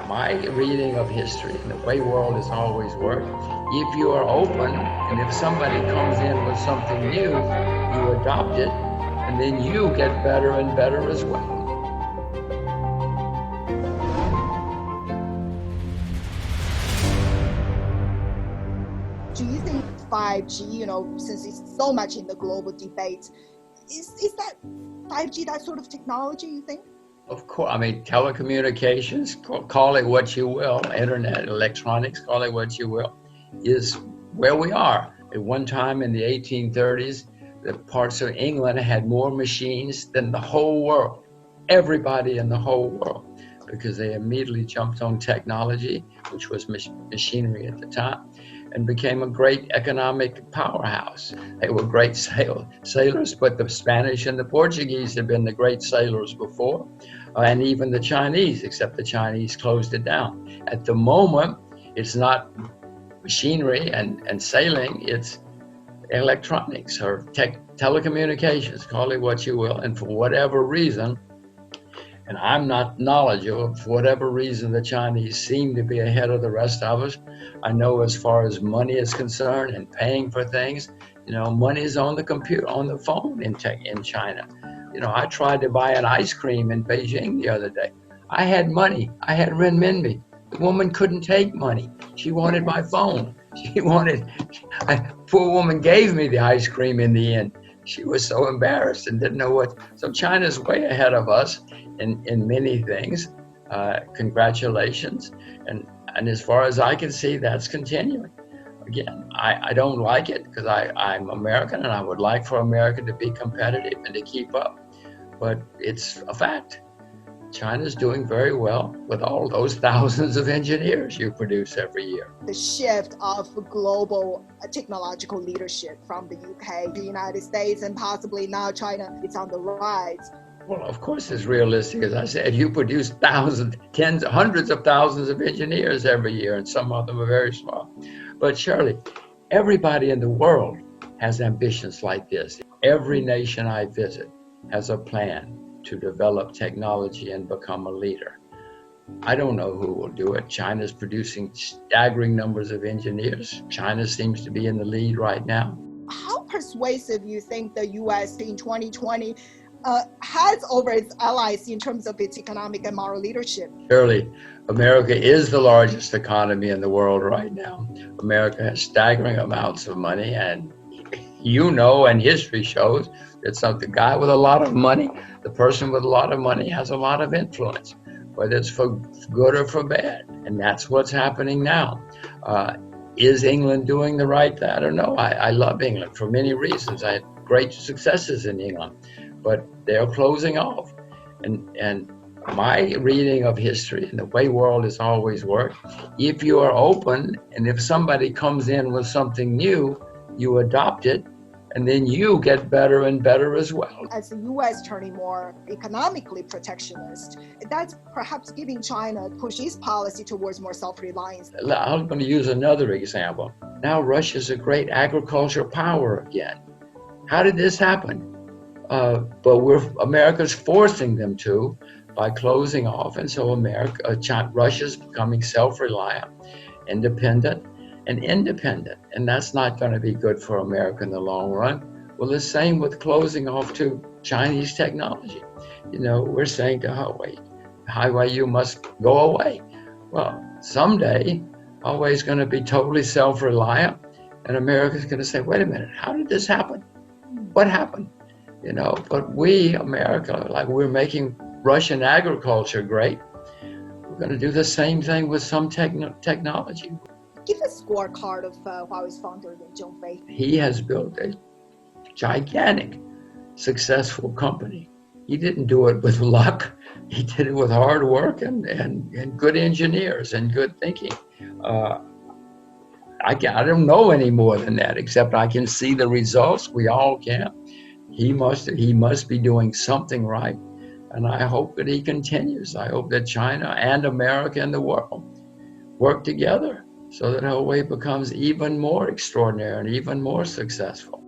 My reading of history and the way world has always worked, if you are open and if somebody comes in with something new, you adopt it and then you get better and better as well. Do you think 5G, since it's so much in the global debate, is that 5G that sort of technology, you think? Of course, I mean, telecommunications, call it what you will, internet, electronics, call it what you will, is where we are. At one time in the 1830s, the parts of England had more machines than the whole world, everybody in the whole world, because they immediately jumped on technology, which was machinery at the time, and became a great economic powerhouse. They were great sailors, but the Spanish and the Portuguese had been the great sailors before, and even the Chinese, except the Chinese closed it down. At the moment, it's not machinery and sailing, it's electronics or telecommunications, call it what you will, and for whatever reason, and I'm not knowledgeable, for whatever reason, the Chinese seem to be ahead of the rest of us. I know as far as money is concerned and paying for things, money is on the computer, on the phone in China. I tried to buy an ice cream in Beijing the other day. I had money, I had renminbi. The woman couldn't take money. She wanted my phone. Poor woman gave me the ice cream in the end. She was so embarrassed and didn't know what. So China's way ahead of us in many things. Congratulations. And as far as I can see, that's continuing. Again, I don't like it because I'm American and I would like for America to be competitive and to keep up. But it's a fact. China's doing very well with all those thousands of engineers you produce every year. The shift of global technological leadership from the UK, the United States, and possibly now China, it's on the rise. Well, of course it's realistic. As I said, you produce thousands, tens, hundreds of thousands of engineers every year, and some of them are very small. But Shirley, everybody in the world has ambitions like this. Every nation I visit has a plan to develop technology and become a leader. I don't know who will do it. China's producing staggering numbers of engineers. China seems to be in the lead right now. How persuasive you think the US in 2020 has over its allies in terms of its economic and moral leadership? Surely, America is the largest economy in the world right now. America has staggering amounts of money, and and history shows that the guy with a lot of money, the person with a lot of money has a lot of influence, whether it's for good or for bad. And that's what's happening now. Is England doing the right thing? I don't know. I love England for many reasons. I had great successes in England, but they're closing off. And my reading of history and the way world has always worked, if you are open and if somebody comes in with something new, you adopt it, and then you get better and better as well. As the U.S. turning more economically protectionist, that's perhaps giving China push its policy towards more self-reliance. I'm going to use another example. Now Russia's a great agricultural power again. How did this happen? But America's forcing them to by closing off, and so Russia's becoming self-reliant, independent, and that's not going to be good for America in the long run. Well, the same with closing off to Chinese technology. We're saying to Huawei, you must go away. Well, someday Huawei is going to be totally self-reliant, and America's going to say, wait a minute, how did this happen? What happened? But we, America, like we're making Russian agriculture great, we're going to do the same thing with some technology. Give a scorecard of Huawei's founder, Lin Zhongfei. He has built a gigantic, successful company. He didn't do it with luck. He did it with hard work and good engineers and good thinking. I don't know any more than that, except I can see the results. We all can. He must be doing something right, and I hope that he continues. I hope that China and America and the world work together so that Huawei becomes even more extraordinary and even more successful.